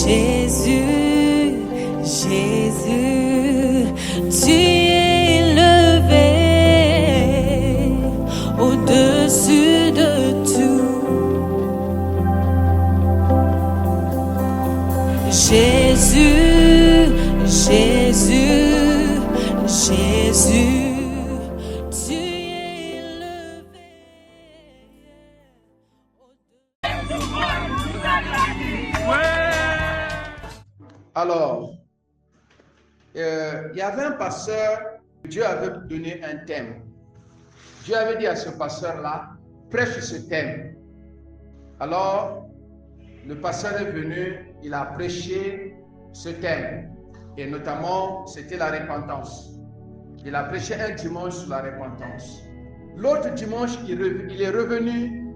Jésus, Jésus, tu es élevé au-dessus de tout. Jésus, Jésus, Jésus, tu es élevé. Alors, il y avait un pasteur, Dieu avait donné un thème. Dieu avait dit à ce pasteur-là, prêche ce thème. Alors, le pasteur est venu, il a prêché ce thème. Et notamment, c'était la repentance. Il a prêché un dimanche sur la repentance. L'autre dimanche, il est revenu,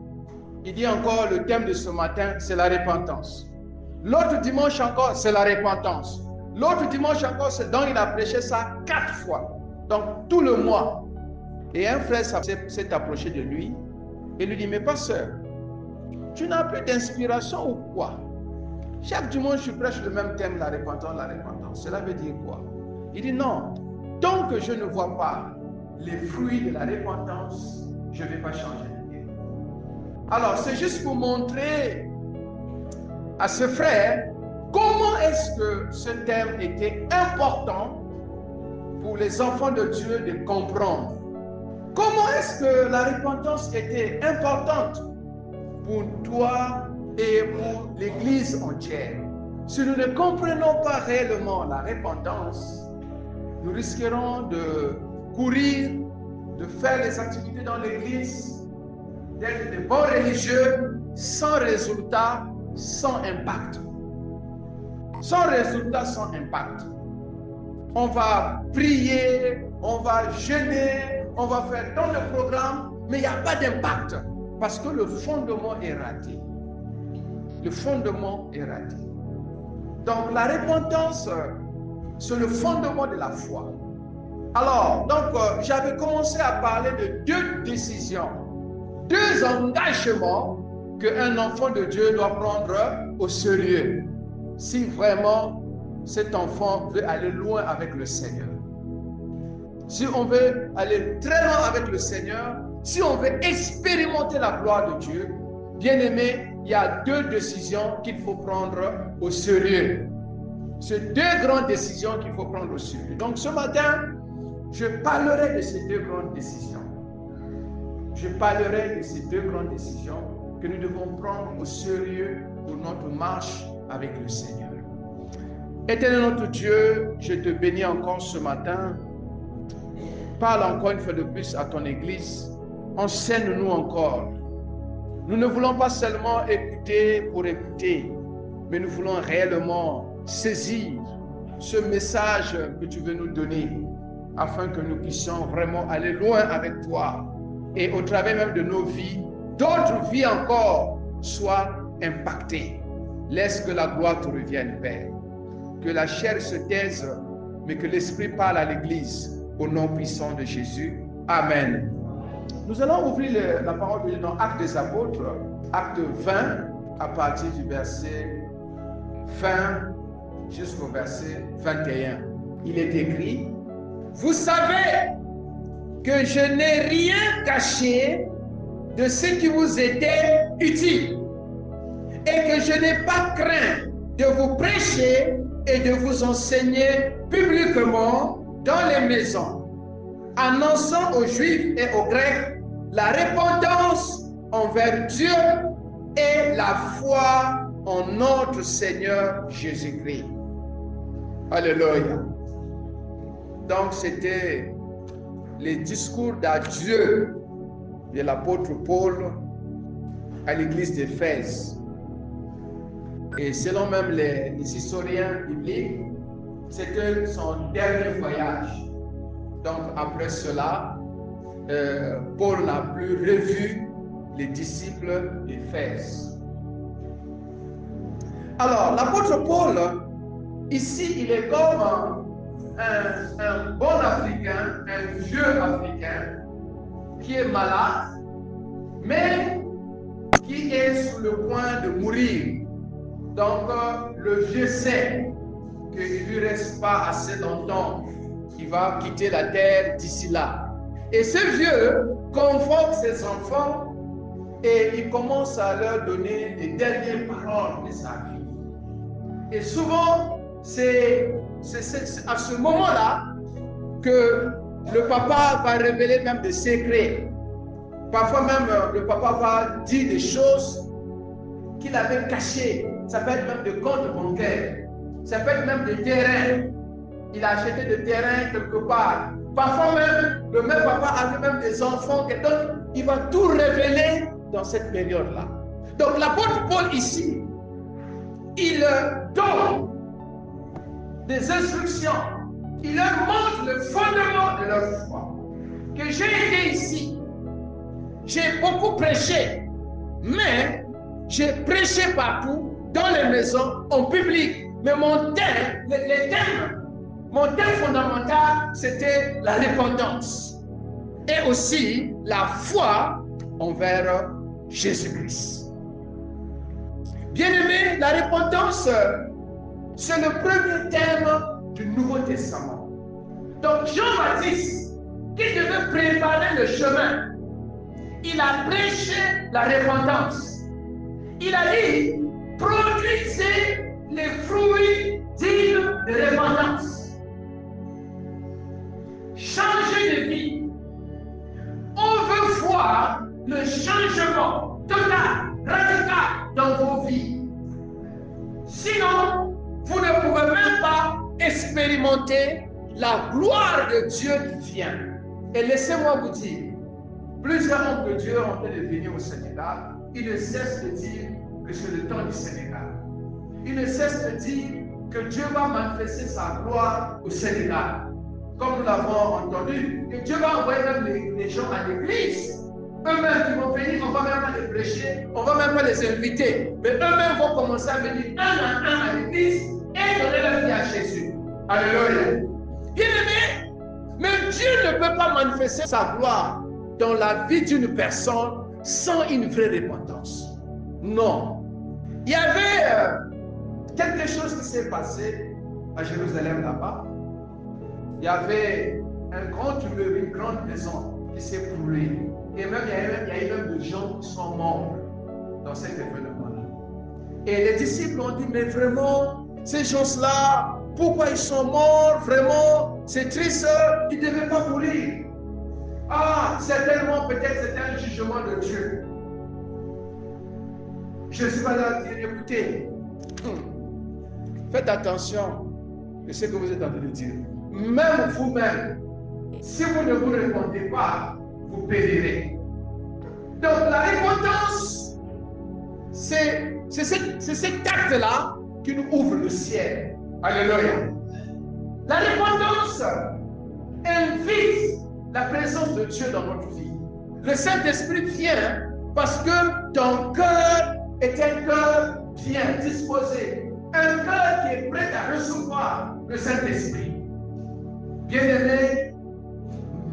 il dit encore, le thème de ce matin, c'est la repentance. L'autre dimanche encore, c'est la repentance. L'autre dimanche encore, donc il a prêché ça 4 fois. Donc, tout le mois. Et un frère s'est approché de lui et lui dit, mais pasteur, tu n'as plus d'inspiration ou quoi? Chaque dimanche, tu prêches le même thème, la repentance, la repentance. Cela veut dire quoi? Il dit, non, tant que je ne vois pas les fruits de la repentance, je ne vais pas changer d'idée. Alors, c'est juste pour montrer à ce frère comment est-ce que ce thème était important pour les enfants de Dieu de comprendre. Comment est-ce que la repentance était importante pour toi et pour l'Église entière. Si nous ne comprenons pas réellement la repentance, nous risquerons de courir, de faire les activités dans l'Église, d'être des bons religieux, sans résultat, sans impact. Sans résultat, sans impact. On va prier, on va jeûner, on va faire tant de programmes, mais il n'y a pas d'impact parce que le fondement est raté. Le fondement est raté. Donc la repentance, c'est le fondement de la foi. Alors, j'avais commencé à parler de 2 décisions, 2 engagements qu'un enfant de Dieu doit prendre au sérieux si vraiment cet enfant veut aller loin avec le Seigneur. Si on veut aller très loin avec le Seigneur, si on veut expérimenter la gloire de Dieu, bien aimé, il y a 2 décisions qu'il faut prendre au sérieux. C'est 2 grandes décisions qu'il faut prendre au sérieux. Donc ce matin, je parlerai de ces 2 grandes décisions. Je parlerai de ces 2 grandes décisions que nous devons prendre au sérieux pour notre marche avec le Seigneur. Éternel notre Dieu, je te bénis encore ce matin. Parle encore une fois de plus à ton Église. Enseigne-nous encore. Nous ne voulons pas seulement écouter pour écouter, mais nous voulons réellement saisir ce message que tu veux nous donner afin que nous puissions vraiment aller loin avec toi et au travers même de nos vies, d'autres vies encore soient impactées. Laisse que la gloire te revienne, Père. Que la chair se taise, mais que l'Esprit parle à l'Église au nom puissant de Jésus. Amen. Nous allons ouvrir la parole de Dieu dans Actes des Apôtres, acte 20, à partir du verset 20 jusqu'au verset 21. Il est écrit, « Vous savez que je n'ai rien caché de ce qui vous était utile et que je n'ai pas craint de vous prêcher et de vous enseigner publiquement dans les maisons, annonçant aux Juifs et aux Grecs la repentance envers Dieu et la foi en notre Seigneur Jésus-Christ. » Alléluia. Donc c'était les discours d'adieu de l'apôtre Paul à l'église d'Éphèse. Et selon même les historiens bibliques, c'était son dernier voyage. Donc après cela, Paul n'a plus revu les disciples d'Éphèse. Alors, l'apôtre Paul, ici, il est comme un bon Africain, un vieux Africain, qui est malade, mais qui est sur le point de mourir. Donc, le vieux sait qu'il ne lui reste pas assez longtemps. Il va quitter la terre d'ici là. Et ce vieux convoque ses enfants et il commence à leur donner les dernières paroles de sa vie. Et souvent, c'est à ce moment-là que le papa va révéler même des secrets. Parfois même, le papa va dire des choses qu'il avait cachées. Ça peut être même des comptes bancaires. Ça peut être même des terrains. Il a acheté des terrains quelque part. Parfois même, le même papa avait même des enfants. Donc, il va tout révéler dans cette période-là. Donc, l'apôtre Paul ici, il donne des instructions. Il leur montre le fondement de leur foi. Que j'ai été ici. J'ai beaucoup prêché. Mais j'ai prêché partout, dans les maisons, en public. Mais mon thème, mon thème fondamental, c'était la repentance. Et aussi la foi envers Jésus-Christ. Bien-aimés, la repentance, c'est le premier thème du Nouveau Testament. Donc Jean-Baptiste, qui devait préparer le chemin, il a prêché la repentance. Il a dit, produisez les fruits dignes de repentance. Changez de vie. On veut voir le changement total, radical dans vos vies. Sinon, vous ne pouvez même pas expérimenter la gloire de Dieu qui vient. Et laissez-moi vous dire, plusieurs hommes de Dieu ont été venir au Sénégal. Ils ne cessent de dire que c'est le temps du Sénégal. Ils ne cessent de dire que Dieu va manifester sa gloire au Sénégal. Comme nous l'avons entendu, que Dieu va envoyer même les gens à l'église. Eux-mêmes qui vont venir, on ne va même pas les prêcher, on ne va même pas les inviter. Mais eux-mêmes vont commencer à venir un à un à l'église et donner leur vie à Jésus. Alléluia. Bien-aimé, mais Dieu ne peut pas manifester sa gloire dans la vie d'une personne sans une vraie repentance. Non. Il y avait quelque chose qui s'est passé à Jérusalem là-bas. Il y avait un grand immeuble, une grande maison qui s'est brûlée. Et même il y a eu même des gens qui sont morts dans cet événement-là. Et les disciples ont dit, mais vraiment, ces gens-là, pourquoi ils sont morts? Vraiment, c'est triste, ils ne devaient pas mourir. Ah, certainement, peut-être c'était un jugement de Dieu. Jésus va leur dire, écoutez, faites attention à ce que vous êtes en train de dire. Même vous-même, si vous ne vous répondez pas, vous périrez. Donc la repentance, c'est cet acte-là qui nous ouvre le ciel. Alléluia. La repentance invite la présence de Dieu dans notre vie. Le Saint-Esprit vient parce que ton cœur est un cœur bien disposé, un cœur qui est prêt à recevoir le Saint-Esprit. Bien-aimé,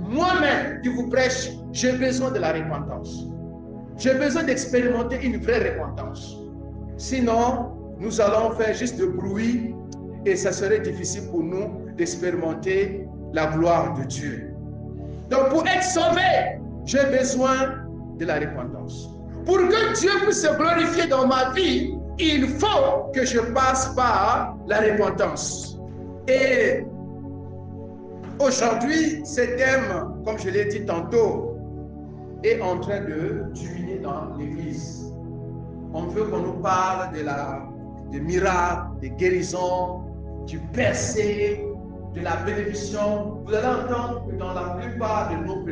moi-même qui vous prêche, j'ai besoin de la repentance. J'ai besoin d'expérimenter une vraie repentance. Sinon, nous allons faire juste de bruit et ça serait difficile pour nous d'expérimenter la gloire de Dieu. Donc, pour être sauvé, j'ai besoin de la repentance. Pour que Dieu puisse se glorifier dans ma vie, il faut que je passe par la repentance. Et aujourd'hui, ce thème, comme je l'ai dit tantôt, est en train de diminuer dans l'Église. On veut qu'on nous parle des miracles, des guérisons, du percé, de la bénédiction. Vous allez entendre que dans la plupart de nos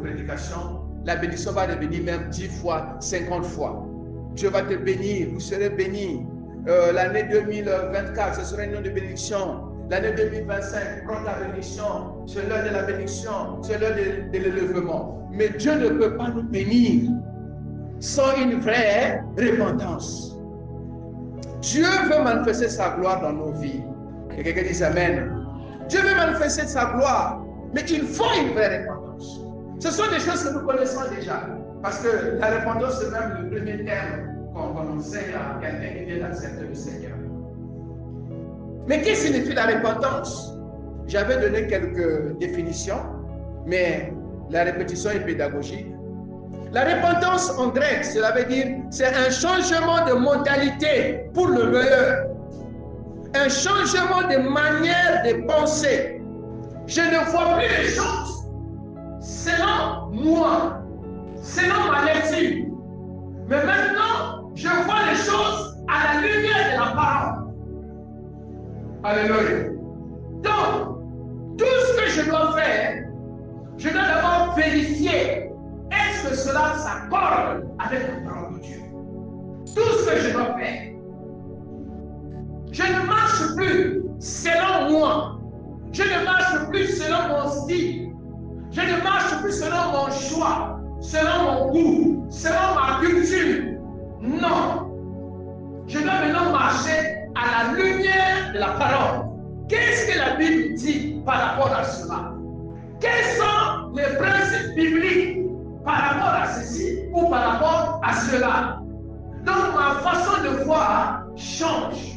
prédications, la bénédiction va devenir même 10 fois, 50 fois. Dieu va te bénir, vous serez bénis. L'année 2024, ce sera une année de bénédiction. L'année 2025, prends ta bénédiction. C'est l'heure de la bénédiction, c'est l'heure de l'élèvement. Mais Dieu ne peut pas nous bénir sans une vraie repentance. Dieu veut manifester sa gloire dans nos vies. Et quelqu'un dit Amen. Dieu veut manifester sa gloire, mais il faut une vraie repentance. Ce sont des choses que nous connaissons déjà. Parce que la repentance, c'est même le premier terme qu'on qu'on enseigne à quelqu'un qui vient d'accepter le Seigneur. Mais qu'est-ce que signifie la repentance? J'avais donné quelques définitions, mais la répétition est pédagogique. La repentance en grec, cela veut dire c'est un changement de mentalité pour le meilleur. Un changement de manière de penser. Je ne vois plus les choses selon moi, selon ma lecture. Mais maintenant, je vois les choses à la lumière de la parole. Alléluia. Donc, tout ce que je dois faire, je dois d'abord vérifier est-ce que cela s'accorde avec la parole de Dieu. Tout ce que je dois faire. Je ne marche plus selon moi. Je ne marche plus selon mon style. Je ne marche plus selon mon choix, selon mon goût, selon ma culture. Non. Je dois maintenant marcher à la lumière de la parole. Qu'est-ce que la Bible dit par rapport à cela? Quels sont les principes bibliques par rapport à ceci ou par rapport à cela? Donc ma façon de voir change.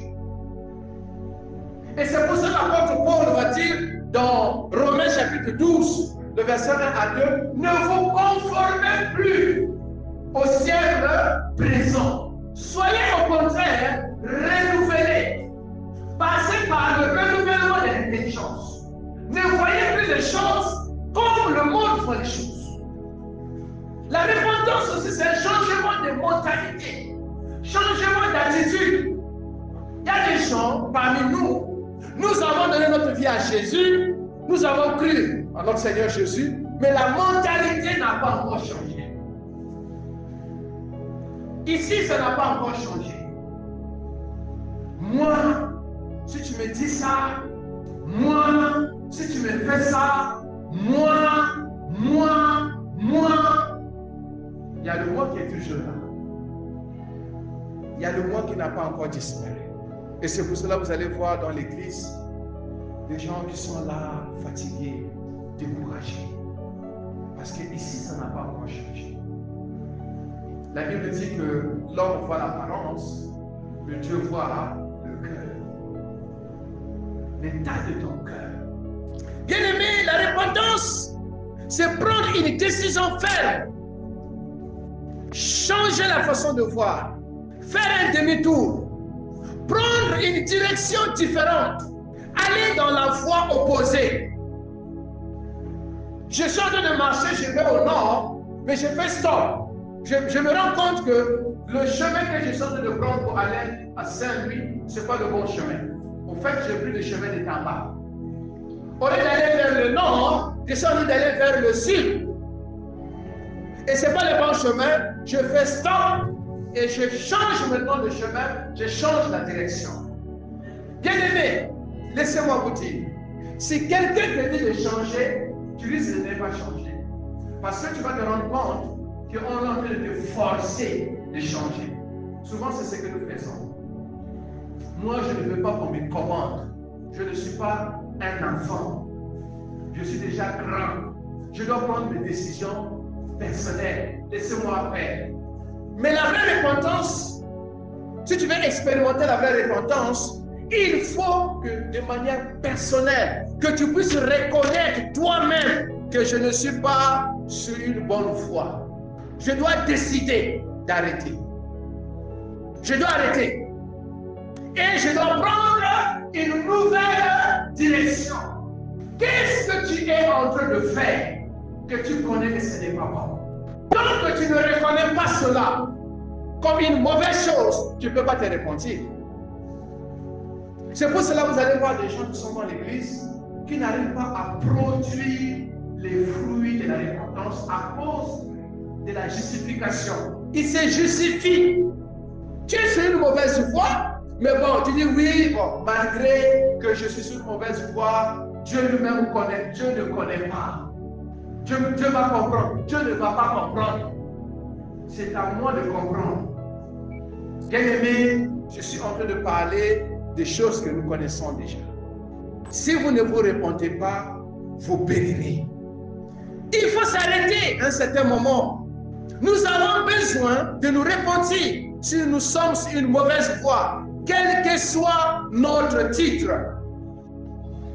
Et c'est pour ça que l'apôtre Paul va dire dans Romains chapitre 12, le verset 1 à 2, ne vous conformez plus au siècle présent. Soyez au contraire renouvelés. Passez par le renouvellement de l'intelligence. Ne voyez plus les choses comme le monde voit les choses. La repentance aussi, c'est un changement de mentalité, changement d'attitude. Il y a des gens parmi nous, nous avons donné notre vie à Jésus, nous avons cru en notre Seigneur Jésus, mais la mentalité n'a pas encore changé. Ici, ça n'a pas encore changé. Moi, si tu me dis ça, moi, si tu me fais ça, moi, il y a le moi qui est toujours là. Il y a le moi qui n'a pas encore disparu. Et c'est pour cela que vous allez voir dans l'église des gens qui sont là, fatigués, découragés. Parce qu'ici, ça n'a pas encore changé. La Bible dit que l'homme voit l'apparence, mais Dieu voit le cœur. L'état de ton cœur. Bien-aimé, la repentance, c'est prendre une décision ferme. Changer la façon de voir. Faire un demi-tour. Prendre une direction différente. Aller dans la voie opposée. Je suis en train de marcher, je vais au nord, mais je fais stop. Je me rends compte que le chemin que je suis en train de prendre pour aller à Saint-Louis, ce n'est pas le bon chemin. En fait, j'ai pris le chemin de Tamba. Au lieu d'aller vers le nord, je suis en train d'aller vers le sud. Et ce n'est pas le bon chemin. Je fais stop et je change maintenant de chemin, je change la direction. Bien-aimé, laissez-moi vous dire, si quelqu'un te dit de changer, tu risques de ne pas changer. Parce que tu vas te rendre compte qu'on est en train de te forcer de changer. Souvent, c'est ce que nous faisons. Moi, je ne veux pas qu'on me commande. Je ne suis pas un enfant. Je suis déjà grand. Je dois prendre des décisions personnelles. Laissez-moi faire. Mais la vraie repentance, si tu veux expérimenter la vraie repentance, il faut que de manière personnelle, que tu puisses reconnaître toi-même que je ne suis pas sur une bonne voie. Je dois décider d'arrêter. Je dois arrêter. Et je dois prendre une nouvelle direction. Qu'est-ce que tu es en train de faire que tu connais que ce n'est pas bon? Tant que tu ne reconnais pas cela comme une mauvaise chose, tu ne peux pas te repentir. C'est pour cela que vous allez voir des gens qui sont dans l'église qui n'arrivent pas à produire les fruits de la repentance à cause de la justification. Ils se justifient. Tu es sur une mauvaise voie, mais bon, tu dis oui, bon, malgré que je suis sur une mauvaise voie, Dieu lui-même connaît, Dieu ne connaît pas. Dieu va comprendre, Dieu ne va pas comprendre. C'est à moi de comprendre. Bien-aimé, je suis en train de parler des choses que nous connaissons déjà. Si vous ne vous repentez pas, vous périrez. Il faut s'arrêter à un certain moment. Nous avons besoin de nous repentir. si nous sommes sur une mauvaise voie, quel que soit notre titre.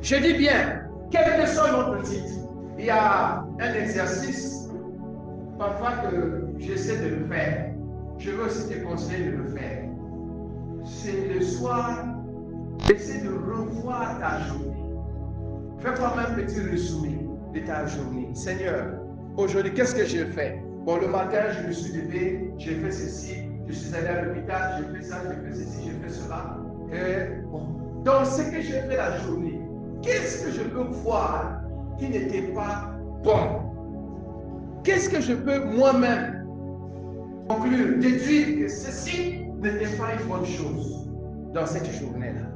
Je dis bien, quel que soit notre titre. Il y a un exercice, parfois que j'essaie de le faire. Je veux aussi te conseiller de le faire. C'est le soir, essaie de revoir ta journée. Fais-toi un petit résumé de ta journée. Seigneur, aujourd'hui, qu'est-ce que j'ai fait? Bon, le matin, je me suis levé, j'ai fait ceci, je suis allé à l'hôpital, j'ai fait ça, j'ai fait ceci, j'ai fait cela. Et bon, dans ce que j'ai fait la journée, qu'est-ce que je peux voir qui n'était pas bon? Qu'est-ce que je peux moi-même conclure, déduire que ceci n'était pas une bonne chose dans cette journée-là?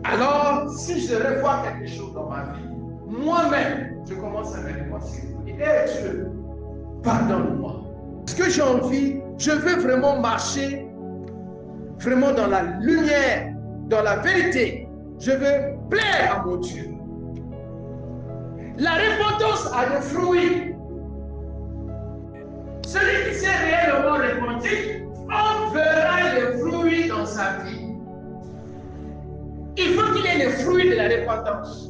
Alors, si je revois quelque chose dans ma vie, moi-même, je commence à me repenser. Et Dieu, pardonne-moi. Ce que j'ai envie, je veux vraiment marcher vraiment dans la lumière, dans la vérité. Je veux plaire à mon Dieu. La repentance a des fruits. Celui qui s'est réellement repenti, on verra les fruits dans sa vie. Il faut qu'il ait les fruits de la repentance.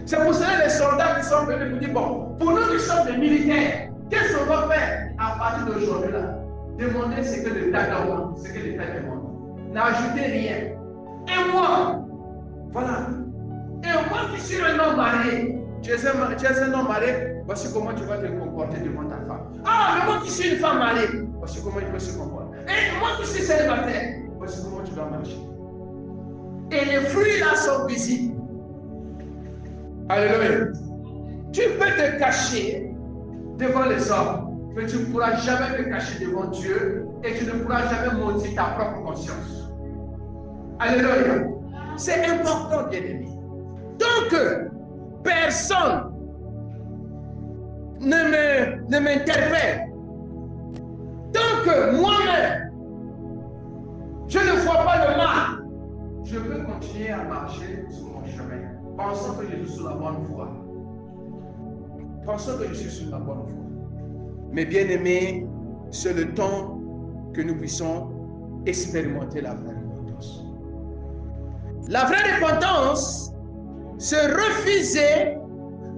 C'est pour cela que les soldats qui sont venus vous dire, bon, pour nous qui sommes des militaires, qu'est-ce qu'on va faire à partir d'aujourd'hui là? Demandez ce que l'État demande, ce que l'État demande. N'ajoutez rien. Et moi, voilà. Et moi qui suis un homme marié, tu es un homme marié, voici comment tu vas te comporter devant ta femme. Ah, mais moi qui suis une femme mariée, voici comment il faut se comporter. Et moi qui suis célibataire, voici comment tu dois marcher. Et les fruits là sont visibles. Alléluia. Tu peux te cacher devant les hommes, mais tu ne pourras jamais te cacher devant Dieu et tu ne pourras jamais maudire ta propre conscience. Alléluia. C'est important, bien-aimé. Donc, personne ne m'interpelle. Tant que moi-même, je ne vois pas le mal, je peux continuer à marcher sur mon chemin, pensant que je suis sur la bonne voie. Pensant que je suis sur la bonne voie. Mais bien aimé, c'est le temps que nous puissions expérimenter la vraie repentance. La vraie repentance, c'est refuser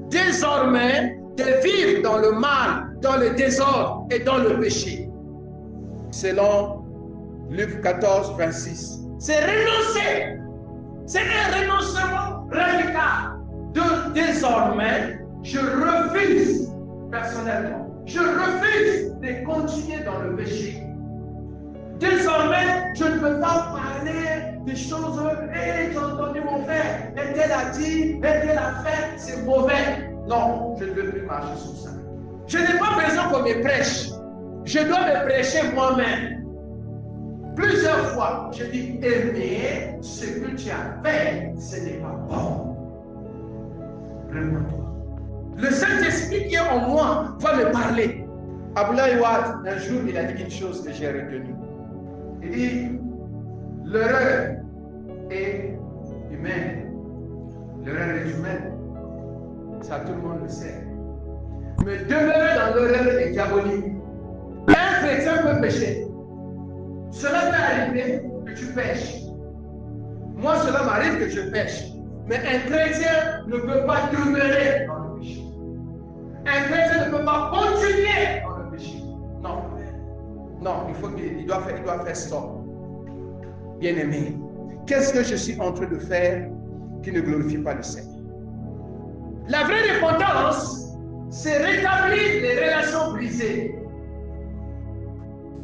désormais de vivre dans le mal, dans le désordre et dans le péché. Selon Luc 14, 26. C'est renoncer. C'est un renoncement radical. Désormais, je refuse personnellement. Je refuse de continuer dans le péché. Désormais, je ne peux pas parler des choses. Hey, j'ai entendu mon frère, et tel a dit, et tel a fait, c'est mauvais. Non, je ne veux plus marcher sur ça. Je n'ai pas besoin qu'on me prêche. Je dois me prêcher moi-même. Plusieurs fois, je dis, aimer ce que tu as fait, ce n'est pas bon. Réponds-toi. Le Saint-Esprit qui est en moi va me parler. Abdoulaye Wade, un jour, il a dit une chose que j'ai retenue. Il dit, l'erreur est humaine. L'erreur est humaine. Ça, tout le monde le sait. Mais demeurer dans l'erreur est diabolique. Un chrétien peut pécher. Cela peut arriver que tu pêches. Moi, cela m'arrive que je pêche. Mais un chrétien ne peut pas demeurer dans le péché. Un chrétien ne peut pas continuer dans le péché. Non. Non, il doit faire stop. Bien-aimé, qu'est-ce que je suis en train de faire qui ne glorifie pas le Seigneur? La vraie repentance, c'est rétablir les relations brisées.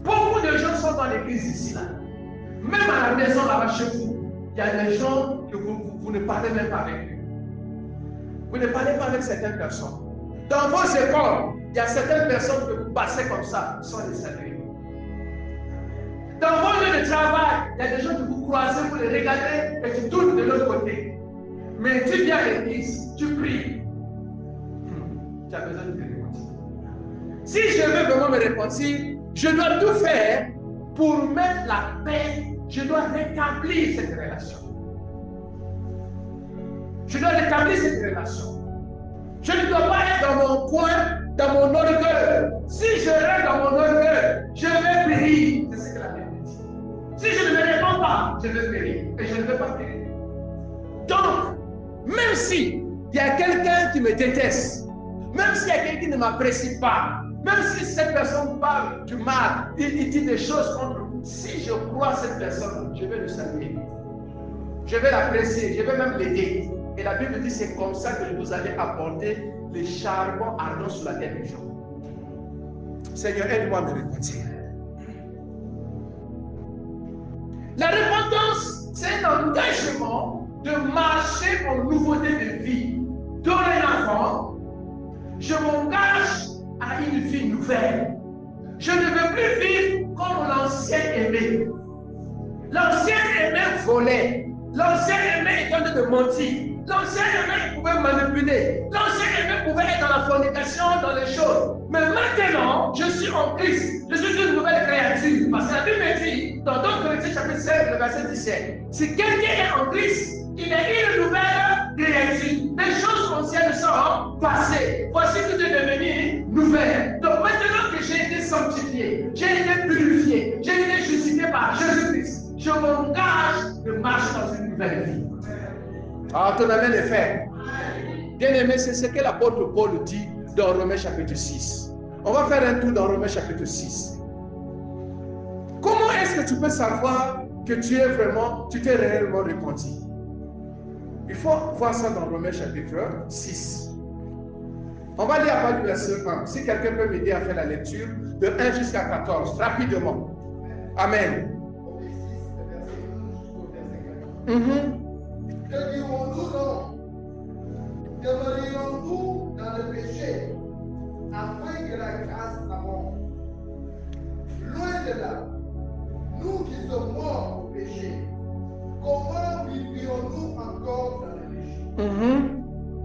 Beaucoup de gens sont dans l'église ici, là. Même à la maison, là-bas chez vous, il y a des gens que vous ne parlez même pas avec eux. Vous ne parlez pas avec certaines personnes. Dans vos écoles, il y a certaines personnes que vous passez comme ça, sans les saluer. Dans vos lieux de travail, il y a des gens que vous croisez, vous les regardez et tu tournes de l'autre côté. Mais tu viens à l'église, tu pries. Tu as besoin de te repentir. Si je veux vraiment me repentir, je dois tout faire pour mettre la paix. Je dois rétablir cette relation. Je dois rétablir cette relation. Je ne dois pas être dans mon coin, dans mon orgueil. Si je reste dans mon orgueil, je vais périr. C'est ce que la Bible dit. Si je ne me réponds pas, je vais périr. Et je ne veux pas périr. Donc, même si il y a quelqu'un qui me déteste, même s'il y a quelqu'un qui ne m'apprécie pas, même si cette personne parle du mal, il dit des choses contre moi, si je crois cette personne, je vais le saluer. Je vais l'apprécier, je vais même l'aider. Et la Bible dit c'est comme ça que vous allez apporter les charbons ardents sur la terre du jour. Seigneur, aide-moi à me repentir. La repentance, c'est un engagement de marcher en nouveauté de vie. Dorénavant, je m'engage à une vie nouvelle. Je ne veux plus vivre comme l'ancien aimé. L'ancien aimé volait. L'ancien aimé était en train de mentir. L'ancien aimé pouvait manipuler. L'ancien aimé pouvait être dans la fornication, dans les choses. Mais maintenant, je suis en Christ. Je suis une nouvelle créature. Parce que la Bible me dit, dans 2 Corinthiens chapitre 5, le verset 17, si quelqu'un est en Christ, il est une nouvelle créature. Les choses anciennes sont passées. Voici que tu es devenu nouvelle. Donc maintenant que j'ai été sanctifié, j'ai été purifié, j'ai été justifié par Jésus-Christ, je m'engage de marcher dans une nouvelle vie. Ah, ton amen est fait. Bien aimé, c'est ce que l'apôtre Paul dit dans Romains chapitre 6. On va faire un tour dans Romains chapitre 6. Comment est-ce que tu peux savoir que tu t'es réellement repenti? Il faut voir ça dans Romains chapitre 6. On va lire à partir du verset 1. Si quelqu'un peut m'aider à faire la lecture de 1 jusqu'à 14, rapidement. Amen. Que dirons-nous donc? Demeurions-nous dans le péché afin que la grâce abonde? Loin de là, nous qui sommes morts au péché, comment vivions-nous encore dans le péché?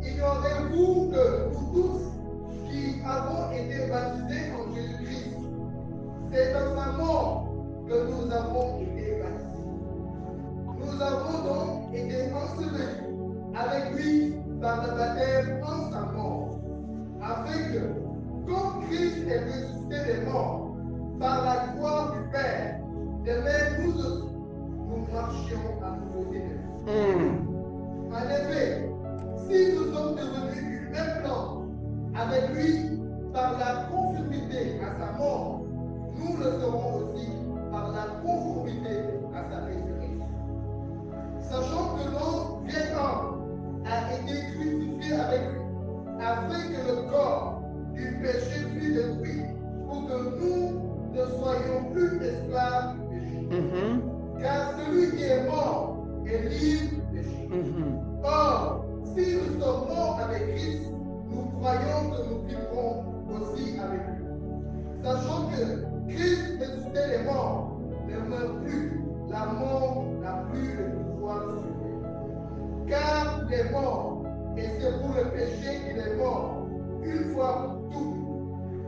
Ignorez-vous que nous tous qui avons été baptisés en Jésus-Christ, c'est dans sa mort que nous avons été baptisés. Nous avons donc été ensevelis avec lui par le baptême en sa mort, afin que, comme Christ est ressuscité des morts par la gloire du Père, de même nous aussi, nous marchions à nouveauté de vie. En effet, si nous sommes devenus une même plante avec lui par la conformité à sa mort, nous le serons aussi par la conformité à sa résurrection. Sachant que notre vieil homme a été crucifié avec lui, afin que le corps du péché fût détruit, pour que nous ne soyons plus esclaves du péché. Car celui qui est mort est libre du péché. Or, si nous sommes morts avec Christ, nous croyons que nous vivrons aussi avec lui. Sachant que Christ ressuscité des morts ne meurt plus, la mort n'a plus le pouvoir sur lui. Car il est mort, et c'est pour le péché qu'il est mort, une fois pour toutes.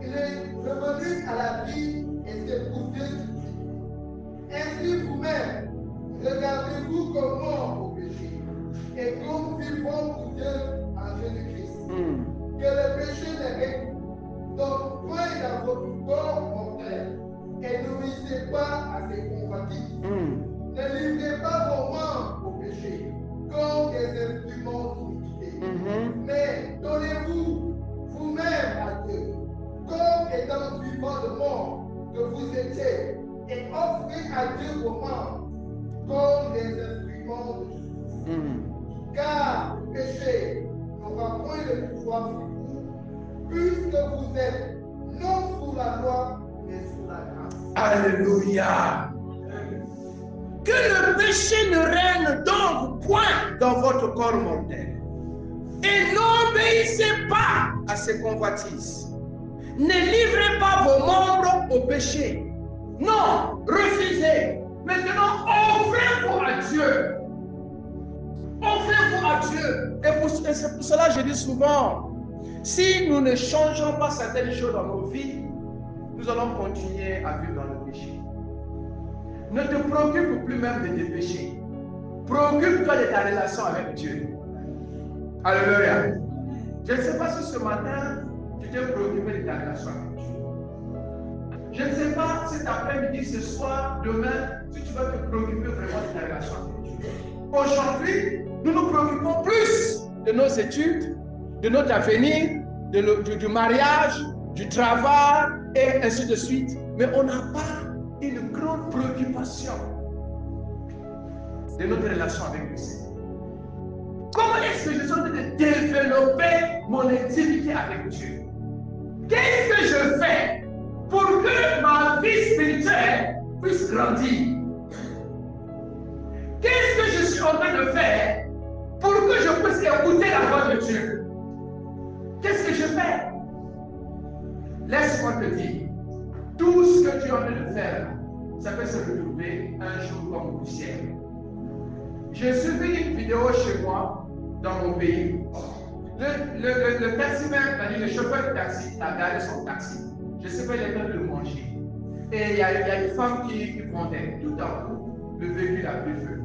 Il est revenu à la vie, et c'est pour Dieu qu'il vit. Ainsi vous-même, regardez-vous comme mort au péché, et comme vivant pour Dieu en Jésus-Christ. Que le péché n'ait donc point dans votre corps mortel, et n'obéissez pas à ses convoitises. Ne livrez pas vos membres au péché, comme des instruments d'iniquité. Mais donnez-vous vous-même à Dieu, comme étant vivants de mort que vous étiez, et offrez à Dieu vos membres comme des instruments de justice. Car le péché n'aura point le pouvoir sur vous, puisque vous êtes non sous la loi, mais sous la grâce. Alléluia. Que le péché ne règne donc point dans votre corps mortel. Et n'obéissez pas à ses convoitises. Ne livrez pas vos membres au péché. Non, refusez. Maintenant, offrez-vous à Dieu. Offrez-vous à Dieu. Et c'est pour cela que je dis souvent, si nous ne changeons pas certaines choses dans nos vies, nous allons continuer à vivre dans le péché. Ne te préoccupe plus même de tes péchés. Préoccupe-toi de ta relation avec Dieu. Alléluia. Je ne sais pas si ce matin, tu t'es préoccupé de ta relation avec Dieu. je ne sais pas cet après-midi, ce soir, demain, si tu vas te préoccuper vraiment de ta relation avec Dieu. Aujourd'hui, nous nous préoccupons plus de nos études, de notre avenir, du mariage, du travail et ainsi de suite. Mais on n'a pas une grande préoccupation de notre relation avec le Seigneur. Comment est-ce que je suis en train de développer mon intimité avec Dieu? Qu'est-ce que je fais pour que ma vie spirituelle puisse grandir? Qu'est-ce que je suis en train de faire pour que je puisse écouter la voix de Dieu? Qu'est-ce que je fais? Laisse-moi te dire, tout ce que tu es en train de faire, ça peut se retrouver un jour comme poussière. J'ai suivi une vidéo chez moi, dans mon pays. Le taximène m'a dit, le chauffeur de taxi a garé son taxi. Je ne sais pas, il est en train de manger. Et il y a une femme qui vendait. Tout à coup, le véhicule a pris feu.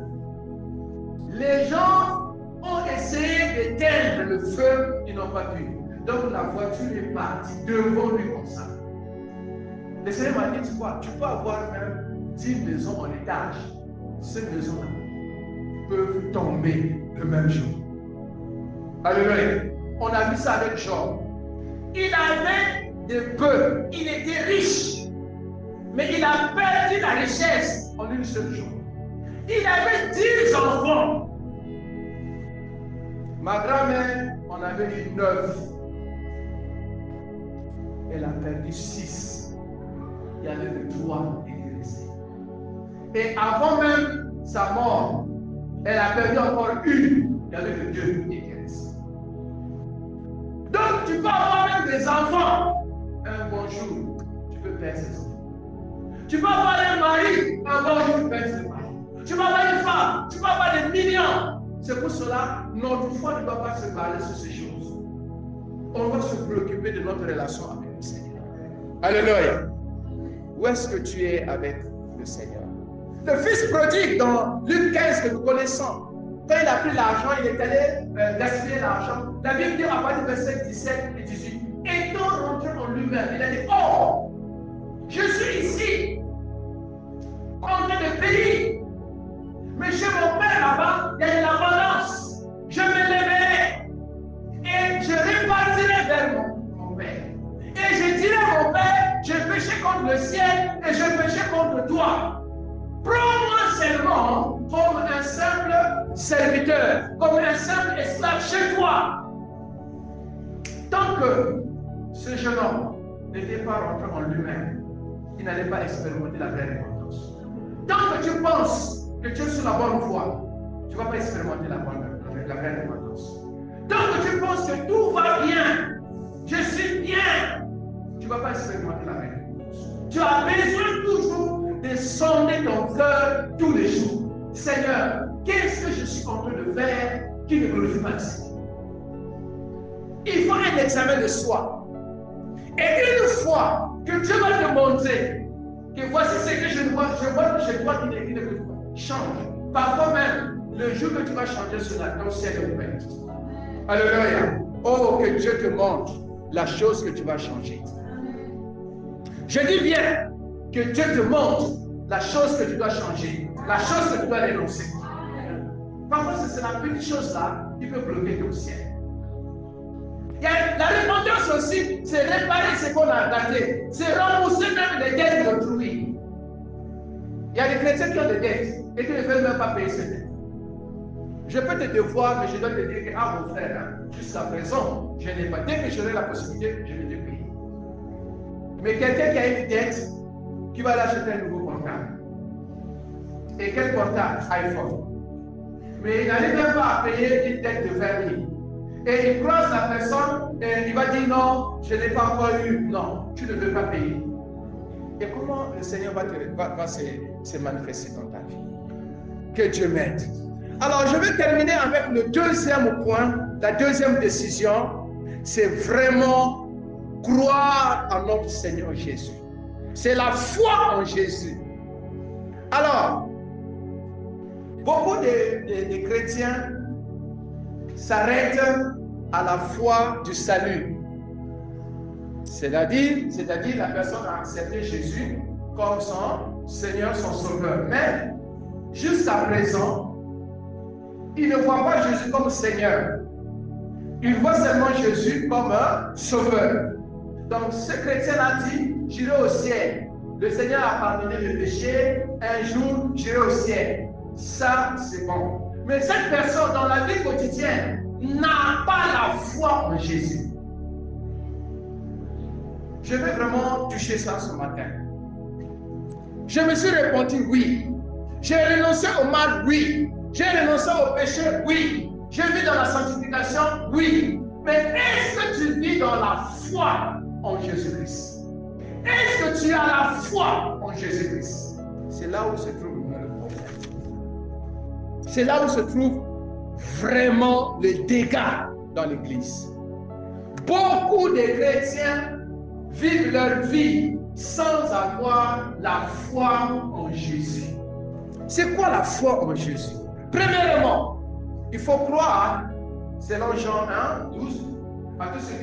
Les gens ont essayé d'éteindre le feu, ils n'ont pas pu. Donc la voiture est partie devant lui comme ça. Le Seigneur m'a dit, tu vois, tu peux avoir même 10 maisons en étage. Ces maisons-là peuvent tomber le même jour. Alléluia. On a vu ça avec Job. Il avait des bœufs, il était riche, mais il a perdu la richesse en une seule jour. Il avait 10 enfants. Ma grand-mère en avait eu 9. Elle a perdu 6. Il y avait que 3 qui étaient restés. Et avant même sa mort, elle a perdu encore une. Il y avait que 2 qui étaient restés. Donc tu peux avoir même des enfants. Un bon jour, tu peux perdre ses enfants. Tu peux avoir un mari. Un bon jour, tu peux perdre ses mari. Tu peux avoir une femme. Tu peux avoir des millions. C'est pour cela, notre foi ne doit pas se baser sur ces choses. On doit se préoccuper de notre relation avec le Seigneur. Alléluia. Où est-ce que tu es avec le Seigneur? Le fils prodigue dans Luc 15 que nous connaissons. Quand il a pris l'argent, il est allé gaspiller l'argent. La Bible dit à partir du verset 17 et 18. Étant rentré en lui-même, il a dit, oh, je suis ici, en train de payer. Mais chez mon père là-bas, il y a de l'abondance. Je me lèverai et je repartirai vers mon père. Et je dirai à mon père, j'ai péché contre le ciel et je péché contre toi. Prends-moi seulement comme un simple serviteur, comme un simple esclave chez toi. Tant que ce jeune homme n'était pas rentré en lui-même, il n'allait pas expérimenter la vraie repentance. Tant que tu penses que tu es sur la bonne voie, tu ne vas pas expérimenter la vraie repentance. Tant que tu penses que tout va bien, je suis bien, tu ne vas pas expérimenter la vraie repentance. Tu as besoin toujours de sonder ton cœur tous les jours. Seigneur, qu'est-ce que je suis en train de faire qui ne glorifie pas le Seigneur? Il faut un examen de soi. Et une fois que Dieu va te montrer que voici ce que je vois chez toi qui ne change. Parfois même, le jour que tu vas changer cela, ton ciel est ouvert. Alléluia. Oh, que Dieu te montre la chose que tu vas changer. Je dis bien que Dieu te montre la chose que tu dois changer, la chose que tu dois dénoncer. Parfois, c'est la petite chose là qui peut bloquer ton ciel. Il y a la repentance aussi, c'est réparer ce qu'on a raté, c'est rembourser même les dettes d'autrui. Il y a des chrétiens qui ont des dettes et qui ne veulent même pas payer ces dettes. Je peux te devoir, mais je dois te dire que, ah mon frère, jusqu'à présent, je n'ai pas. Dès que j'aurai la possibilité, je vais te payer. Mais quelqu'un qui a une dette, qui va aller acheter un nouveau portable. Et quel portable? iPhone. Mais il n'arrive même pas à payer une dette de 20 000. Et il croise la personne et il va dire non, je n'ai pas encore eu. Non, tu ne veux pas payer. Et comment le Seigneur va se manifester dans ta vie? Que Dieu m'aide. Alors, je vais terminer avec le deuxième point, la deuxième décision. C'est vraiment croire en notre Seigneur Jésus. C'est la foi en Jésus. Alors, beaucoup de chrétiens s'arrêtent à la foi du salut. C'est-à-dire la personne a accepté Jésus comme son Seigneur, son Sauveur. Mais jusqu'à présent, il ne voit pas Jésus comme Seigneur. Il voit seulement Jésus comme un Sauveur. Donc ce chrétien-là dit, j'irai au ciel. Le Seigneur a pardonné mes péchés. Un jour, j'irai au ciel. Ça, c'est bon. Mais cette personne, dans la vie quotidienne, n'a pas la foi en Jésus. Je vais vraiment toucher ça ce matin. Je me suis repenti, oui. J'ai renoncé au mal, oui. J'ai renoncé au péché, oui. Je vis dans la sanctification, oui. Mais est-ce que tu vis dans la foi en Jésus-Christ? Est-ce que tu as la foi en Jésus-Christ? C'est là où se trouve le problème. C'est là où se trouve vraiment le dégât dans l'Église. Beaucoup de chrétiens vivent leur vie sans avoir la foi en Jésus. C'est quoi la foi en Jésus? Premièrement, il faut croire, selon Jean 1, 12, à tous ceux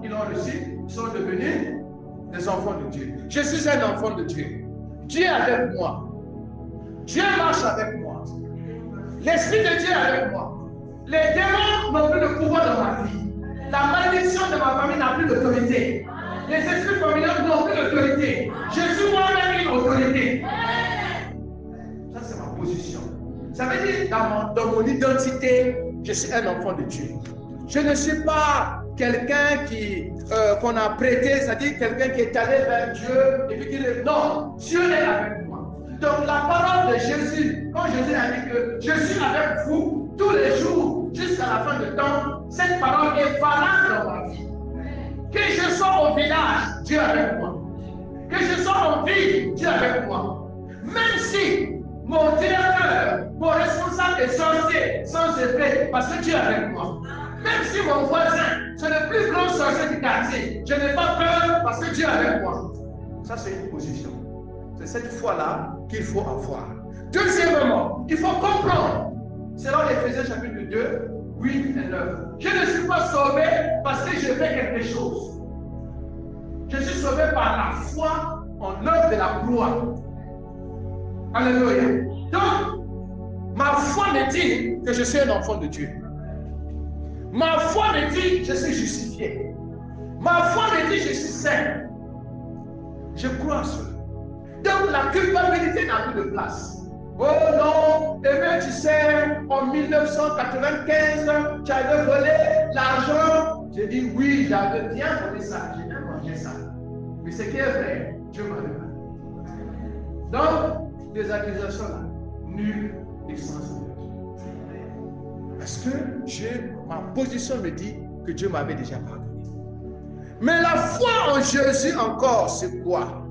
qui l'ont reçu, sont devenus des enfants de Dieu. Je suis un enfant de Dieu. Dieu est avec moi. Dieu marche avec moi. L'Esprit de Dieu est avec moi. Les démons n'ont plus de pouvoir dans ma vie. La malédiction de ma famille n'a plus d'autorité. Les esprits familiaux n'ont plus d'autorité. Je suis moi-même une autorité. Ça, c'est ma position. Ça veut dire, dans mon identité, je suis un enfant de Dieu. Je ne suis pas quelqu'un qu'on a prêté, c'est-à-dire quelqu'un qui est allé vers Dieu et puis qui dit non, Dieu est avec moi. Donc la parole de Jésus, quand Jésus a dit que je suis avec vous tous les jours jusqu'à la fin du temps, cette parole est valable dans ma vie. Que je sois au village, Dieu est avec moi. Que je sois en ville, Dieu est avec moi. Même si mon directeur, mon responsable est sorcier, sans effet, parce que Dieu est avec moi. Même si mon voisin, c'est le plus grand sorcier du quartier, je n'ai pas peur parce que Dieu est avec moi. Ça, c'est une position. C'est cette foi-là qu'il faut avoir. Deuxièmement, il faut comprendre, selon l'Éphésiens chapitre 2, 8 et 9. Je ne suis pas sauvé parce que je fais quelque chose. Je suis sauvé par la foi en l'œuvre de la gloire. Alléluia. Donc, ma foi me dit que je suis un enfant de Dieu. Ma foi me dit que je suis justifié. Ma foi me dit que je suis saint. Je crois à cela. Donc la culpabilité n'a plus de place. Oh non, et bien tu sais, en 1995, tu avais volé l'argent. J'ai dit oui, j'avais bien volé ça, j'ai bien mangé ça. Mais ce qui est vrai, Dieu m'a donné. Donc, les accusations là, nul et sans cesse. Parce que ma position me dit que Dieu m'avait déjà pardonné. Mais la foi en Jésus encore, c'est quoi?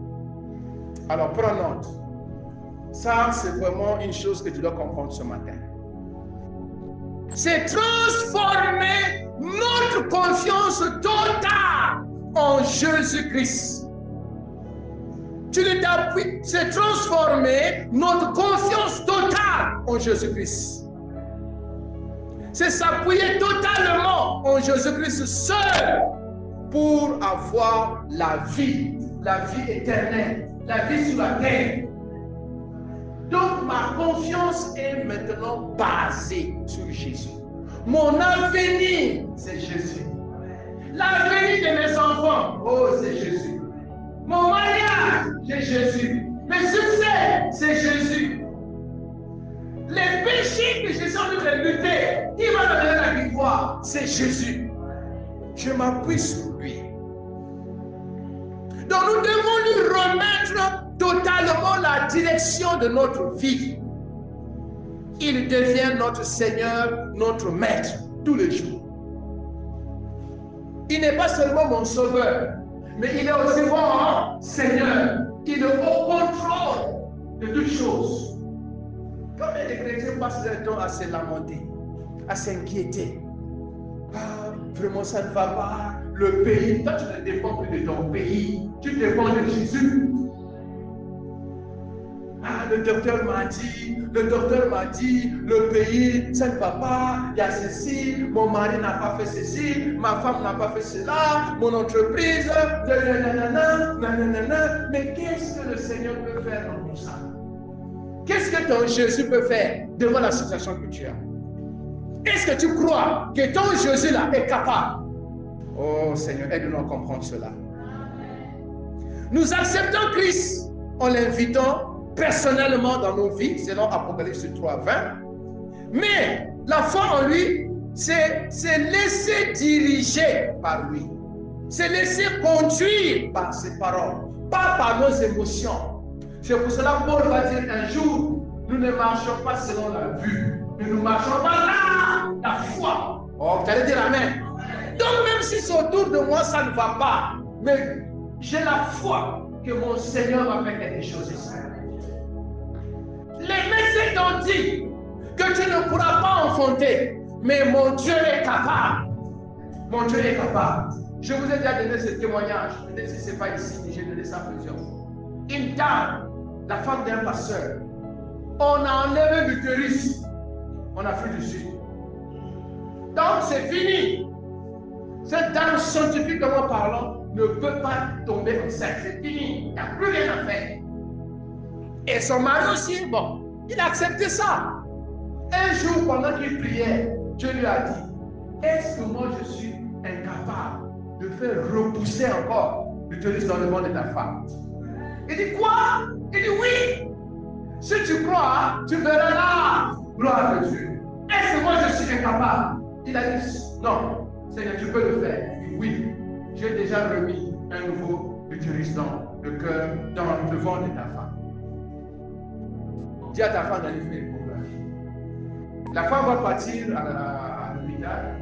Alors, prends note. Ça, c'est vraiment une chose que tu dois comprendre ce matin. C'est transformer notre confiance totale en Jésus-Christ. Tu ne t'appuies, c'est transformer notre confiance totale en Jésus-Christ. C'est s'appuyer totalement en Jésus-Christ seul pour avoir la vie éternelle, la vie sur la terre. Donc ma confiance est maintenant basée sur Jésus. Mon avenir, c'est Jésus. L'avenir de mes enfants, oh, c'est Jésus. Mon mariage, c'est Jésus. Mes succès, c'est Jésus. Les péchés que je suis en train de lutter, qui va me donner la victoire, c'est Jésus. Je m'appuie sur lui. Donc nous devons lui remettre totalement la direction de notre vie. Il devient notre Seigneur, notre Maître, tous les jours. Il n'est pas seulement mon Sauveur, mais il est aussi mon Seigneur. Il est au contrôle de toutes choses. Combien de chrétiens passent leur temps à se lamenter, à s'inquiéter? Ah, vraiment ça ne va pas. Le pays, toi tu ne dépends plus de ton pays, tu dépends de Jésus. Ah, le docteur m'a dit, le pays, ça ne va pas, il y a ceci, mon mari n'a pas fait ceci, ma femme n'a pas fait cela, mon entreprise, nanana. Mais qu'est-ce que le Seigneur peut faire dans tout ça? Qu'est-ce que ton Jésus peut faire devant la situation que tu as? Est-ce que tu crois que ton Jésus là est capable? Oh Seigneur, aide-nous à comprendre cela. Nous acceptons Christ en l'invitant personnellement dans nos vies, selon Apocalypse 3, 20. Mais la foi en lui, c'est laisser diriger par lui. C'est laisser conduire par ses paroles, pas par nos émotions. C'est pour cela que Paul va dire un jour, nous ne marchons pas selon la vue, mais nous marchons par la foi. Oh, vous allez dire Amen. Donc même si c'est autour de moi, ça ne va pas, mais j'ai la foi que mon Seigneur va faire quelque chose ici. Les médecins t'ont dit que tu ne pourras pas enfanter, mais mon Dieu est capable. Mon Dieu est capable. Je vous ai déjà donné ce témoignage. Peut-être si ce n'est pas ici, mais j'ai donné ça plusieurs fois. Une dame, la femme d'un pasteur, on a enlevé l'utérus en Afrique du Sud. Donc c'est fini. Cette dame, scientifiquement parlant, ne peut pas tomber enceinte. C'est fini. Il n'y a plus rien à faire. Et son mari aussi, bon, il a accepté ça. Un jour, pendant qu'il priait, Dieu lui a dit, est-ce que moi je suis incapable de faire repousser encore l'utérus dans le ventre de ta femme? Il dit quoi? Il dit oui. Si tu crois, tu verras là. Gloire à Dieu. Est-ce que moi je suis incapable? Il a dit non. Seigneur, tu peux le faire. Il dit oui. J'ai déjà remis un nouveau utérus dans le cœur, dans le ventre de ta femme. Dis à ta femme d'aller faire le courage. La femme va partir à l'hôpital.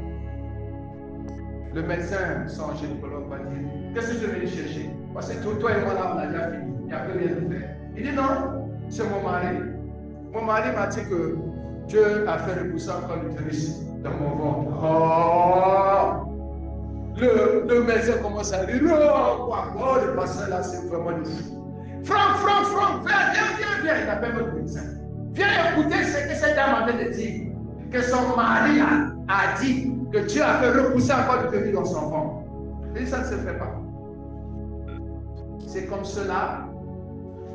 Le médecin, son gynécologue, va dire, qu'est-ce que tu veux chercher? Parce que toi et moi, là, on a déjà fini. Il n'y a plus rien à faire. Il dit non, c'est mon mari. Mon mari m'a dit que Dieu a fait repousser encore l'utérus dans mon ventre. Oh! Le médecin commence à dire, oh, le pasteur là, c'est vraiment du fou. Franck, viens, il appelle votre médecin. Viens écouter ce que cette dame avait dit. Que son mari a dit que Dieu a fait repousser encore l'utérus dans son ventre. Et ça ne se fait pas. C'est comme cela,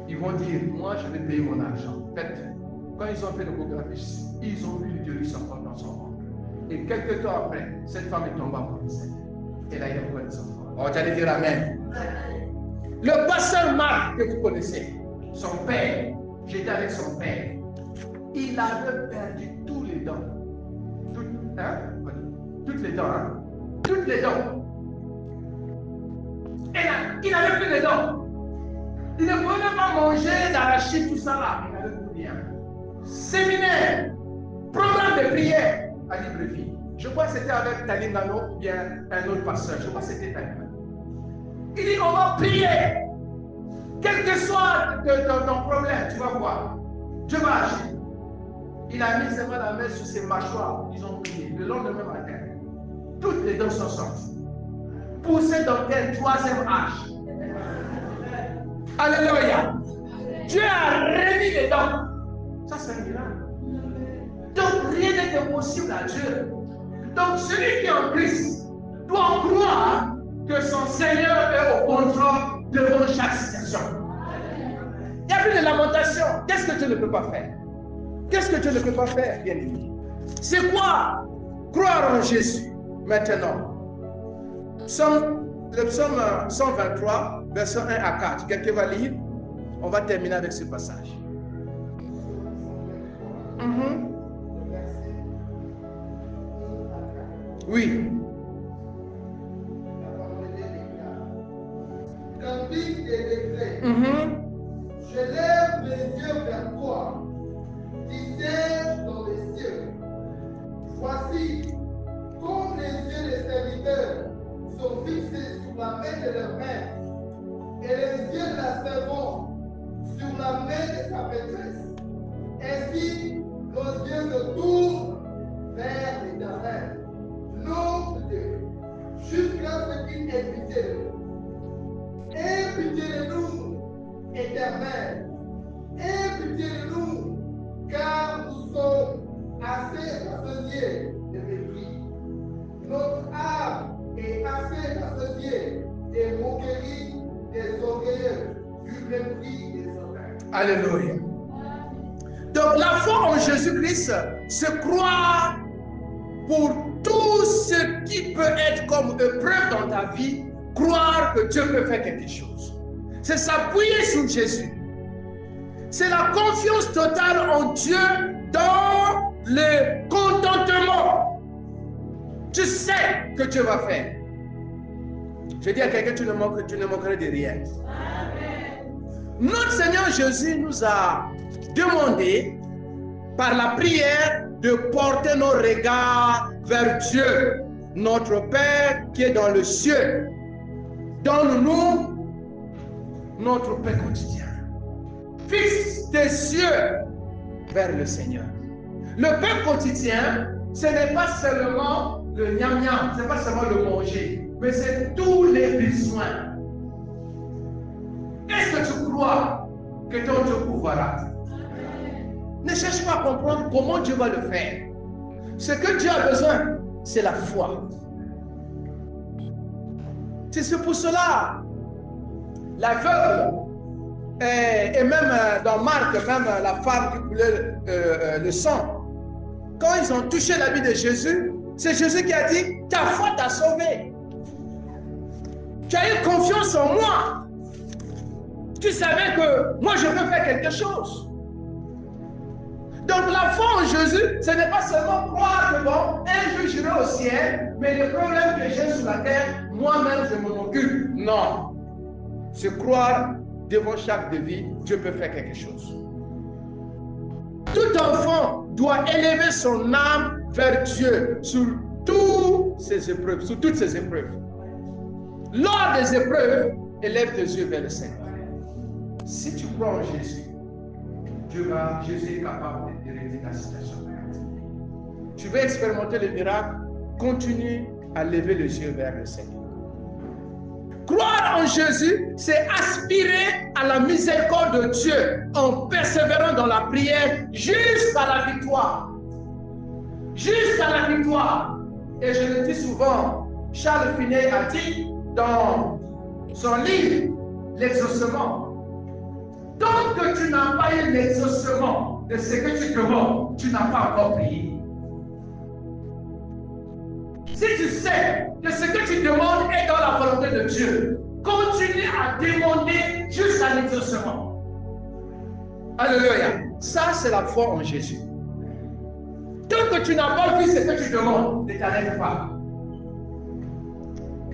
ils vont dire, moi je vais payer mon argent. En fait, quand ils ont fait l'échographie, ils ont vu l'utérus encore dans son ventre. Et quelques temps après, cette femme est tombée enceinte. Elle a eu encore des enfants. Oh, tu allais dire Amen. Le pasteur Marc que vous connaissez, son père, j'étais avec son père, il avait perdu tous les dents. Toutes les dents, hein? Toutes les dents. Il n'avait plus les dents. Il ne pouvait même pas manger, d'arracher tout ça là. Il n'avait plus rien. Séminaire, programme de prière à Libreville. Je crois que c'était avec Talingano ou bien un autre pasteur. Je crois que c'était Talingano. Il dit, on va prier. Quel que soit ton problème, tu vas voir. Dieu va agir. Il a mis seulement la main sur ses mâchoires. Ils ont prié. Le lendemain matin, toutes les dents sont sorties. Poussé dans quel troisième âge? Alléluia. Dieu a remis les dents. Ça, c'est un miracle. Donc, rien n'est impossible à Dieu. Donc, celui qui est en Christ doit croire que son Seigneur est au contrôle devant chaque situation. Il n'y a plus de lamentation. Qu'est-ce que Dieu ne peut pas faire? Qu'est-ce que Dieu ne peut pas faire, bien aimé? C'est quoi? Croire en Jésus. Maintenant, le psaume 123, verset 1 à 4. Quelqu'un va lire? On va terminer avec ce passage. Oui. Cantique et décret. Je lève mes yeux vers toi, qui sièges dans les cieux. Voici, comme les yeux des serviteurs sont fixés sur la main de leur mère, et les yeux de la servante sur la main de sa maîtresse, ainsi nos yeux se tournent vers l'Éternel, notre pied de mépris. Notre âme est assez associée des moqueries, des orgueilleux, du mépris des orgueils. Alléluia. Donc la foi en Jésus-Christ, c'est croire pour tout ce qui peut être comme épreuve dans ta vie, croire que Dieu peut faire quelque chose. C'est s'appuyer sur Jésus. C'est la confiance totale en Dieu dans le contentement. Tu sais que Dieu va faire. Je dis à quelqu'un, tu ne manquerais de rien. Amen. Notre Seigneur Jésus nous a demandé par la prière de porter nos regards vers Dieu, notre Père qui est dans le ciel. Donne-nous notre pain quotidien. Fixe tes yeux vers le Seigneur. Le pain quotidien, ce n'est pas seulement le gnam-gnam, ce n'est pas seulement le manger, mais c'est tous les besoins. Est-ce que tu crois que ton Dieu pourvoira? Ne cherche pas à comprendre comment Dieu va le faire. Ce que Dieu a besoin, c'est la foi. C'est pour cela, l'aveugle, et même dans Marc, même la femme qui coulait le sang, quand ils ont touché la vie de Jésus, c'est Jésus qui a dit, ta foi t'a sauvé. Tu as eu confiance en moi. Tu savais que moi je peux faire quelque chose. Donc la foi en Jésus, ce n'est pas seulement croire que bon, un jour j'irai au ciel, mais les problèmes que j'ai sur la terre, moi-même je m'en occupe. Non. C'est croire devant chaque défi, Dieu peut faire quelque chose. Tout enfant doit élever son âme vers Dieu sur toutes ses épreuves, Lors des épreuves, élève tes yeux vers le Seigneur. Si tu crois en Jésus, Jésus est capable de régler ta situation. Tu veux expérimenter le miracle, continue à lever les yeux vers le Seigneur. Croire en Jésus, c'est aspirer à la miséricorde de Dieu en persévérant dans la prière jusqu'à la victoire. Jusqu'à la victoire. Et je le dis souvent, Charles Finet a dit dans son livre, L'exaucement, tant que tu n'as pas eu l'exaucement de ce que tu demandes, tu n'as pas encore prié. Si tu sais que ce que tu demandes est dans la volonté de Dieu, continue à demander jusqu'à l'exaucement. Alléluia. Ça, c'est la foi en Jésus. Tant que tu n'as pas vu ce que tu demandes, ne t'arrête pas.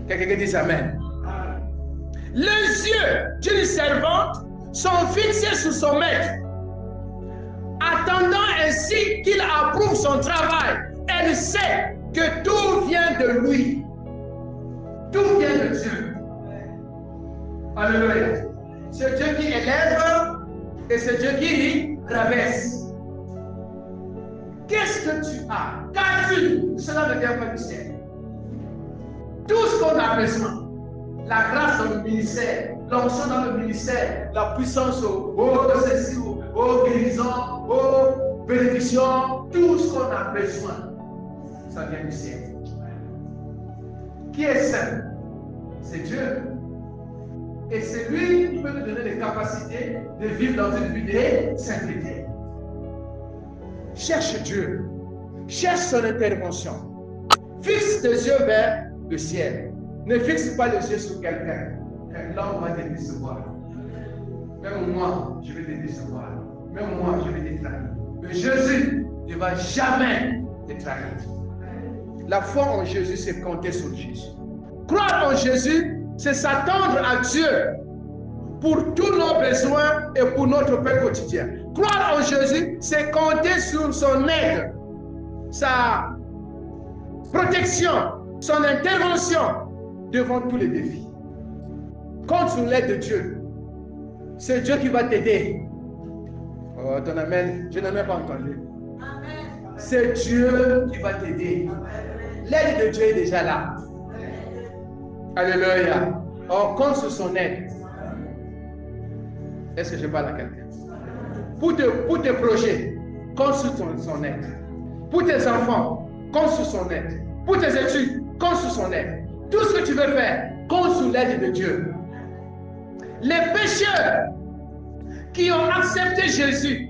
Quelqu'un dit Amen. Les yeux d'une servante sont fixés sur son maître, attendant ainsi qu'il approuve son travail. Elle sait que tout vient de lui. Tout vient de Dieu. Alléluia. C'est Dieu qui élève et c'est Dieu qui rabaisse. Qu'est-ce que tu as? Qu'as-tu? Cela ne vient pas du ciel. Tout ce qu'on a besoin, la grâce dans le ministère, l'onction dans le ministère, la puissance au ceci, au guérison, aux bénédictions, tout ce qu'on a besoin, ça vient du ciel. Qui est saint? C'est Dieu. Et c'est lui qui peut nous donner les capacités de vivre dans une vie de sainteté. Cherche Dieu. Cherche son intervention. Fixe tes yeux vers le ciel. Ne fixe pas les yeux sur quelqu'un. L'homme va te décevoir. Même moi, je vais te décevoir. Même moi, je vais te trahir. Mais Jésus ne va jamais te trahir. La foi en Jésus, c'est compter sur Jésus. Croire en Jésus, c'est s'attendre à Dieu pour tous nos besoins et pour notre pain quotidien. Croire en Jésus, c'est compter sur son aide, sa protection, son intervention devant tous les défis. Compte sur l'aide de Dieu. C'est Dieu qui va t'aider. Oh, ton amen, je n'en ai pas entendu. C'est Dieu qui va t'aider. L'aide de Dieu est déjà là. Alléluia. On compte sur son aide. Est-ce que je parle à quelqu'un? Pour tes projets, compte sur son aide. Pour tes enfants, compte sur son aide. Pour tes études, compte sur son aide. Tout ce que tu veux faire, compte sur l'aide de Dieu. Les pécheurs qui ont accepté Jésus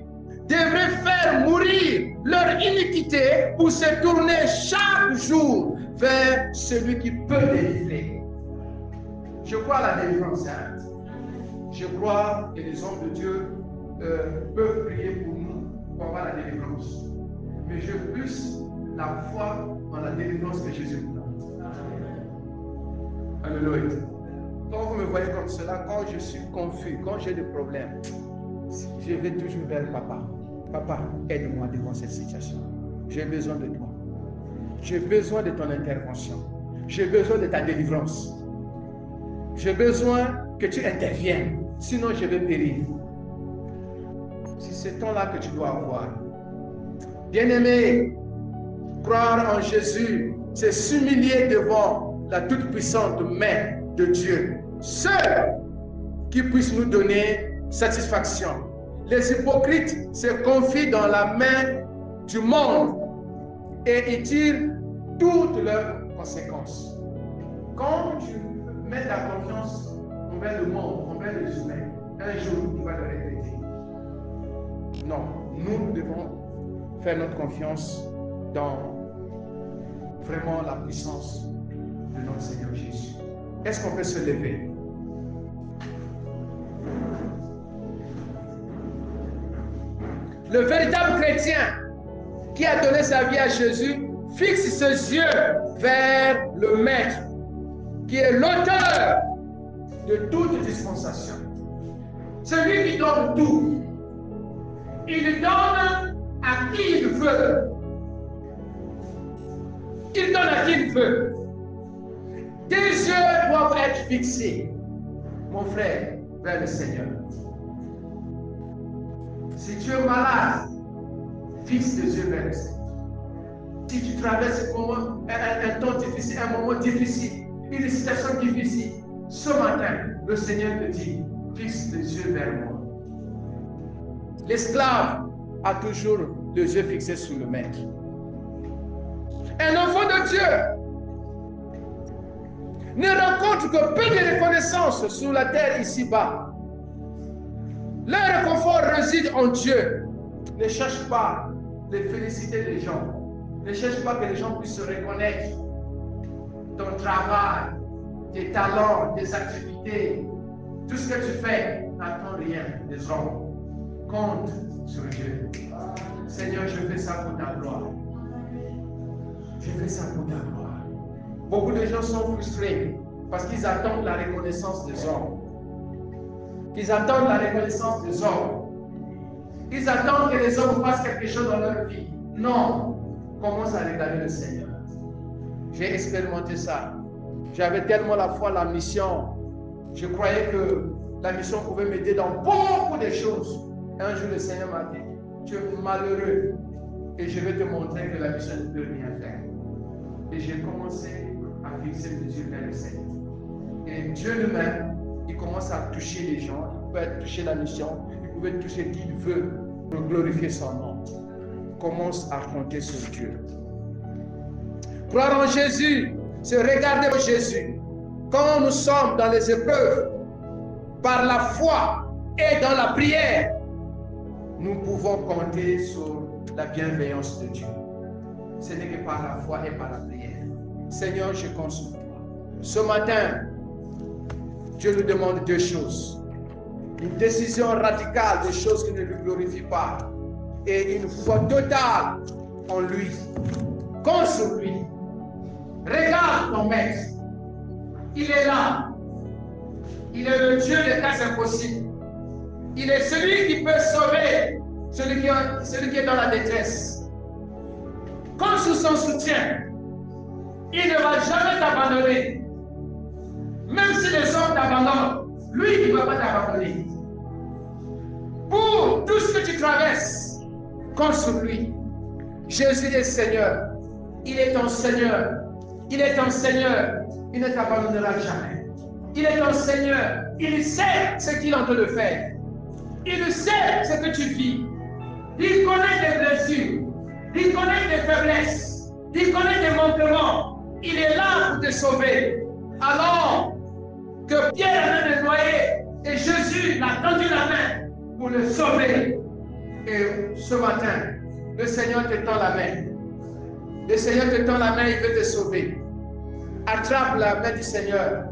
devraient faire mourir leur iniquité pour se tourner chaque jour vers celui qui peut délivrer. Je crois à la délivrance. Hein? Je crois que les hommes de Dieu peuvent prier pour nous pour avoir la délivrance. Mais je plus la foi en la délivrance que Jésus nous donne. Alléluia. Quand vous me voyez comme cela, quand je suis confus, quand j'ai des problèmes, je vais toujours vers papa. Papa, aide-moi devant cette situation. J'ai besoin de toi. J'ai besoin de ton intervention. J'ai besoin de ta délivrance. J'ai besoin que tu interviennes. Sinon, je vais périr. C'est ce temps-là que tu dois avoir. Bien-aimé, croire en Jésus, c'est s'humilier devant la toute-puissante main de Dieu. Seul qui puisse nous donner satisfaction. Les hypocrites se confient dans la main du monde et y tirent toutes leurs conséquences. Quand tu mets ta confiance envers le monde, envers les humains, un jour tu vas le regretter. Non, nous devons faire notre confiance dans vraiment la puissance de notre Seigneur Jésus. Est-ce qu'on peut se lever? Le véritable chrétien qui a donné sa vie à Jésus fixe ses yeux vers le Maître, qui est l'auteur de toute dispensation. Celui qui donne tout, il donne à qui il veut. Il donne à qui il veut. Tes yeux doivent être fixés, mon frère, vers le Seigneur. Si tu es malade, fixe tes yeux vers le Seigneur. Si tu traverses un temps difficile, un moment difficile, une situation difficile, ce matin, le Seigneur te dit, fixe tes yeux vers moi. L'esclave a toujours les yeux fixés sur le Maître. Un enfant de Dieu ne rencontre que peu de reconnaissance sur la terre ici-bas. Leur réconfort réside en Dieu. Ne cherche pas de féliciter les gens. Ne cherche pas que les gens puissent se reconnaître. Ton travail, tes talents, tes activités, tout ce que tu fais, n'attend rien des hommes. Compte sur Dieu. Seigneur, je fais ça pour ta gloire. Je fais ça pour ta gloire. Beaucoup de gens sont frustrés parce qu'ils attendent la reconnaissance des hommes. Ils attendent la reconnaissance des hommes. Ils attendent que les hommes fassent quelque chose dans leur vie. Non, commence à regarder le Seigneur. J'ai expérimenté ça. J'avais tellement la foi, la mission. Je croyais que la mission pouvait m'aider dans beaucoup de choses. Un jour, le Seigneur m'a dit, tu es malheureux et je vais te montrer que la mission ne peut rien faire. Et j'ai commencé à fixer mes yeux vers le Seigneur. Et Dieu lui-même, il commence à toucher les gens. Il peut toucher la mission, il pouvait toucher qui il veut pour glorifier son nom. Commence à compter sur Dieu. Croire en Jésus, c'est regarder en Jésus. Quand nous sommes dans les épreuves, par la foi et dans la prière, nous pouvons compter sur la bienveillance de Dieu. Ce n'est que par la foi et par la prière. Seigneur, je compte sur toi. Ce matin, Dieu nous demande deux choses. Une décision radicale des choses qui ne lui glorifient pas. Et une foi totale en lui. Compte sur lui. Regarde ton maître. Il est là. Il est le Dieu des cas impossibles. Il est celui qui peut sauver celui qui est dans la détresse. Compte sur son soutien. Il ne va jamais t'abandonner. Même si les hommes t'abandonnent, lui, il ne va pas t'abandonner. Pour tout ce que tu traverses, compte sur lui. Jésus est Seigneur. Il est ton Seigneur. Il est ton Seigneur. Il ne t'abandonnera jamais. Il est ton Seigneur. Il sait ce qu'il est en train de faire. Il sait ce que tu vis. Il connaît tes blessures. Il connaît tes faiblesses. Il connaît tes manquements. Il est là pour te sauver. Alors que Pierre avait noyé et Jésus l'a tendu la main pour le sauver. Et ce matin, le Seigneur te tend la main. Le Seigneur te tend la main, il veut te sauver. Attrape la main du Seigneur.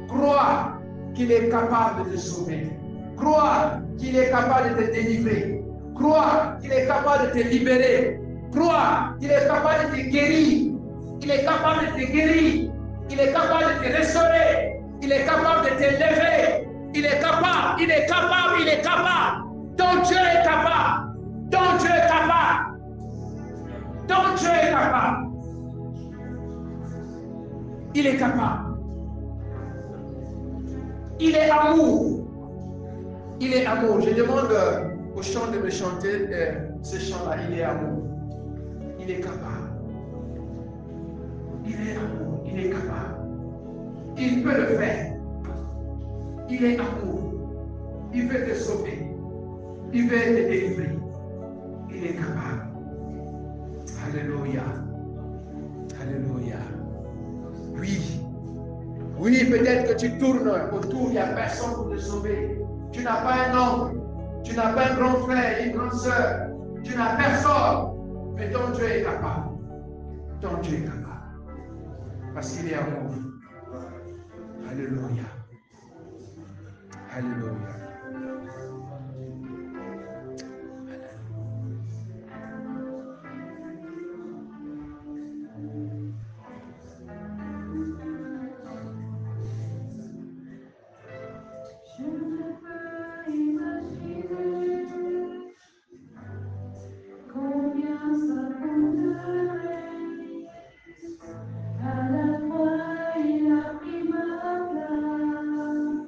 Crois qu'il est capable de te sauver. Crois qu'il est capable de te délivrer. Crois qu'il est capable de te libérer. Crois qu'il est capable de te guérir. Il est capable de te guérir. Il est capable de te restaurer. Il est capable de te lever. Il est capable, il est capable, il est capable. Ton Dieu est capable. Ton Dieu est capable. Ton Dieu est capable. Il est capable. Il est amour. Il est amour. Je demande au chant de me chanter ce chant-là. Il est amour. Il est capable. Il est amour. Il est capable. Il peut le faire. Il est amour. Il veut te sauver. Il veut te délivrer. Il est capable. Alléluia. Alléluia. Oui. Oui, peut-être que tu tournes autour, il n'y a personne pour te sauver. Tu n'as pas un oncle. Tu n'as pas un grand frère, une grande soeur. Tu n'as personne. Mais ton Dieu est capable. Ton Dieu est capable. Parce qu'il est amour. Alléluia. Alléluia. Je ne peux imaginer combien ça coûterait. À la fois, il a pris ma place.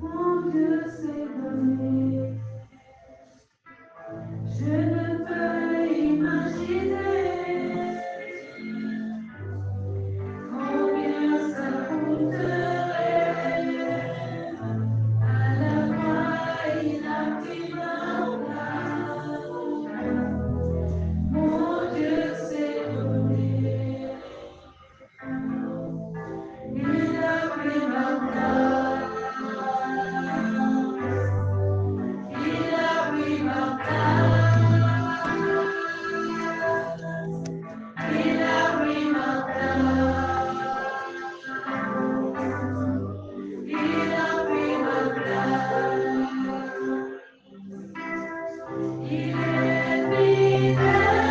Mon Dieu s'est donné. Je ne peux imaginer combien ça coûterait. Mon Dieu s'est donné. Il a pris ma place. Il a pris ma place. Il a pris ma place. Il a pris ma place. Il est fidèle.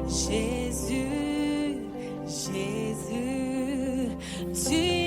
Jésus, Jésus, tu